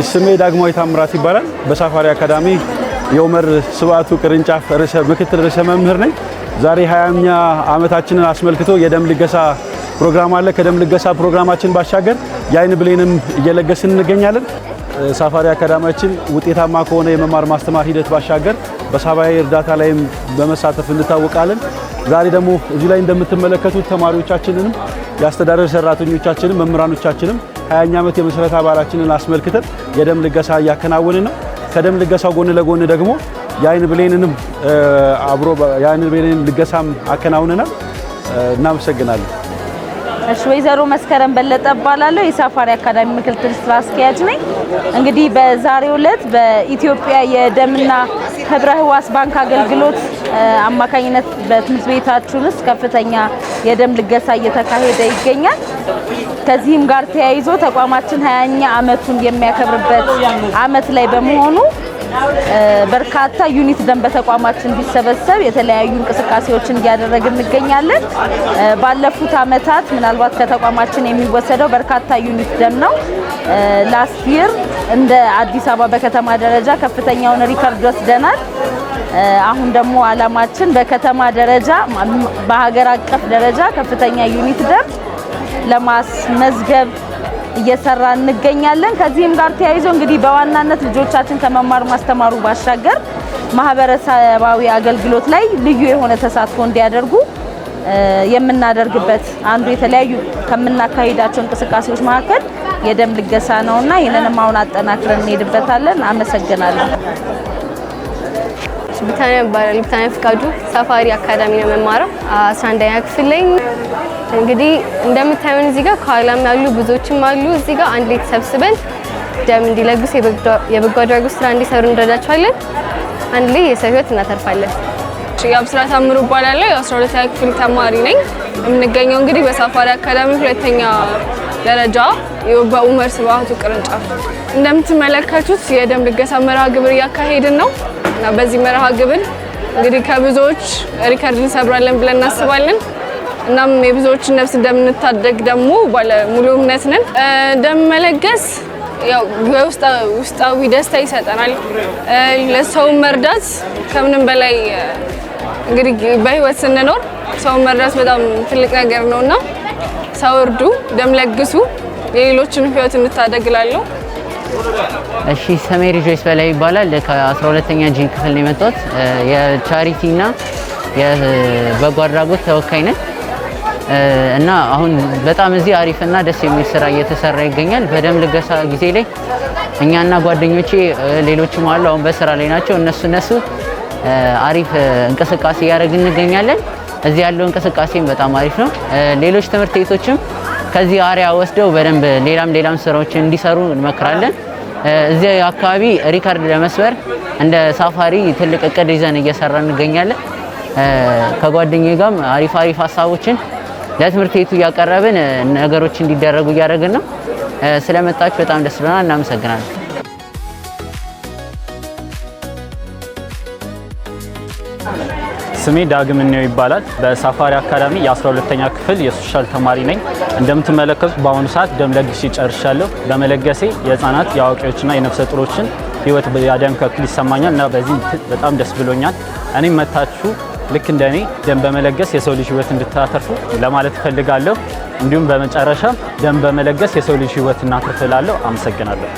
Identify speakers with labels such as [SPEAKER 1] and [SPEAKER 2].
[SPEAKER 1] ስሜ ዳግማዊ ታምራት ይባላል። በሳፋሪ አካዳሚ የኡመር ስብዓቱ ቅርንጫፍ ምክትል ርዕሰ መምህር ነኝ። ዛሬ 20ኛ ዓመታችንን አስመልክቶ የደም ልገሳ ፕሮግራም አለ። ከደም ልገሳ ፕሮግራማችን ባሻገር የአይን ብሌንም እየለገስን እንገኛለን። ሳፋሪ አካዳሚያችን ውጤታማ ከሆነ የመማር ማስተማር ሂደት ባሻገር በሰብአዊ እርዳታ ላይም በመሳተፍ እንታወቃለን። ዛሬ ደግሞ እዚህ ላይ እንደምትመለከቱት ተማሪዎቻችንንም የአስተዳደር ሰራተኞቻችንም መምህራኖቻችንም 20ኛ ዓመት የመሰረታ በዓላችንን አስመልክተን የደም ልገሳ እያከናወንን ነው። ከደም ልገሳው ጎን ለጎን ደግሞ የአይን ብሌንንም አብሮ የአይን ብሌን ልገሳም አከናውነናል። እናመሰግናለን።
[SPEAKER 2] እሺ፣ ወይዘሮ መስከረም በለጠ እባላለሁ። የሳፋሪ አካዳሚ ምክትል ስራ አስኪያጅ ነኝ። እንግዲህ በዛሬው ዕለት በኢትዮጵያ የደምና ህብረ ህዋስ ባንክ አገልግሎት አማካኝነት በትምህርት ቤታችን ውስጥ ከፍተኛ የደም ልገሳ እየተካሄደ ይገኛል። ከዚህም ጋር ተያይዞ ተቋማችን 20ኛ ዓመቱን የሚያከብርበት ዓመት ላይ በመሆኑ በርካታ ዩኒት ደም በተቋማችን ቢሰበሰብ የተለያዩ እንቅስቃሴዎችን እያደረግን እንገኛለን። ባለፉት ዓመታት ምናልባት ከተቋማችን የሚወሰደው በርካታ ዩኒት ደም ነው። ላስት ይር እንደ አዲስ አበባ በከተማ ደረጃ ከፍተኛውን ሪከርድ ወስደናል። አሁን ደግሞ አላማችን በከተማ ደረጃ በሀገር አቀፍ ደረጃ ከፍተኛ ዩኒት ደም ለማስመዝገብ እየሰራ እንገኛለን። ከዚህም ጋር ተያይዞ እንግዲህ በዋናነት ልጆቻችን ከመማር ማስተማሩ ባሻገር ማህበረሰባዊ አገልግሎት ላይ ልዩ የሆነ ተሳትፎ እንዲያደርጉ የምናደርግበት አንዱ የተለያዩ ከምናካሂዳቸው እንቅስቃሴዎች መካከል የደም ልገሳ ነውና ይሄንንም አሁን አጠናክረን እንሄድበታለን። አመሰግናለሁ።
[SPEAKER 3] ብታኔ ፍቃዱ ሳፋሪ አካዳሚ ነው መማረው 11ኛ ክፍል ላይ። እንግዲህ እንደምታዩን እዚህ ጋር ከኋላም ያሉ ብዙዎችም አሉ። እዚህ ጋር አንድ ላይ ተሰብስበን ደም እንዲለግሱ የበጎ አድራጎት ስራ እንዲሰሩ እንረዳቸዋለን። አንድ ላይ የሰው ህይወት እናተርፋለን።
[SPEAKER 4] የአብስራ ታምሩ እባላለሁ። የ12ኛ ክፍል ተማሪ ነኝ። የምንገኘው እንግዲህ በሳፋሪ አካዳሚ ሁለተኛ ደረጃ በኡመር ስብዓቱ ቅርንጫፍ። እንደምትመለከቱት የደም ልገሳ መርሃ ግብር እያካሄድን ነው እና በዚህ መርሃ ግብር እንግዲህ ከብዙዎች ሪከርድ እንሰብራለን ብለን እናስባለን። እናም የብዙዎችን ነፍስ እንደምንታደግ ደግሞ ባለ ሙሉ እምነት ነን። ደም መለገስ ያው ውስጣዊ ደስታ ይሰጠናል። ለሰው መርዳት ከምንም በላይ እንግዲህ በህይወት ስንኖር ሰው መርዳት በጣም ትልቅ ነገር ነውና ሰው እርዱ፣ ደም ለግሱ፣ የሌሎችን ህይወት እንታደግላለሁ።
[SPEAKER 5] እሺ፣ ስሜ ጆይስ በላይ ይባላል። ከ12ኛ ጂ ክፍል ነው የመጣሁት። የቻሪቲና የበጎ አድራጎት ተወካይ ነኝ እና አሁን በጣም እዚህ አሪፍና ደስ የሚል ስራ እየተሰራ ይገኛል። በደም ልገሳ ጊዜ ላይ እኛና ጓደኞቼ ሌሎችም አሉ አሁን በስራ ላይ ናቸው። እነሱ አሪፍ እንቅስቃሴ እያደረግን እንገኛለን። እዚህ ያለው እንቅስቃሴም በጣም አሪፍ ነው። ሌሎች ትምህርት ቤቶችም ከዚህ አሪያ ወስደው በደንብ ሌላም ስራዎችን እንዲሰሩ እንመክራለን። እዚህ አካባቢ ሪከርድ ለመስበር እንደ ሳፋሪ ትልቅ እቅድ ይዘን እየሰራን እንገኛለን። ከጓደኛዬ ጋርም አሪፍ ሀሳቦችን ለትምህርት ቤቱ እያቀረብን ነገሮች እንዲደረጉ እያደረግን ነው። ስለመጣችሁ በጣም ደስ ብሎናል። እናመሰግናለን።
[SPEAKER 6] ስሜ ዳግም ነው ይባላል። በሳፋሪ አካዳሚ የ12ኛ ክፍል የሶሻል ተማሪ ነኝ። እንደምትመለከቱት በአሁኑ ሰዓት ደም ለግሼ ጨርሻለሁ። በመለገሴ የህፃናት የአዋቂዎችና የነፍሰ ጡሮችን ህይወት ያዳንኩ ያክል ይሰማኛል እና በዚህ በጣም ደስ ብሎኛል። እኔም መታችሁ ልክ እንደኔ ደም በመለገስ የሰው ልጅ ህይወት እንድታተርፉ ለማለት እፈልጋለሁ። እንዲሁም በመጨረሻ ደም በመለገስ የሰው ልጅ ህይወት እናተርፋለሁ። አመሰግናለሁ።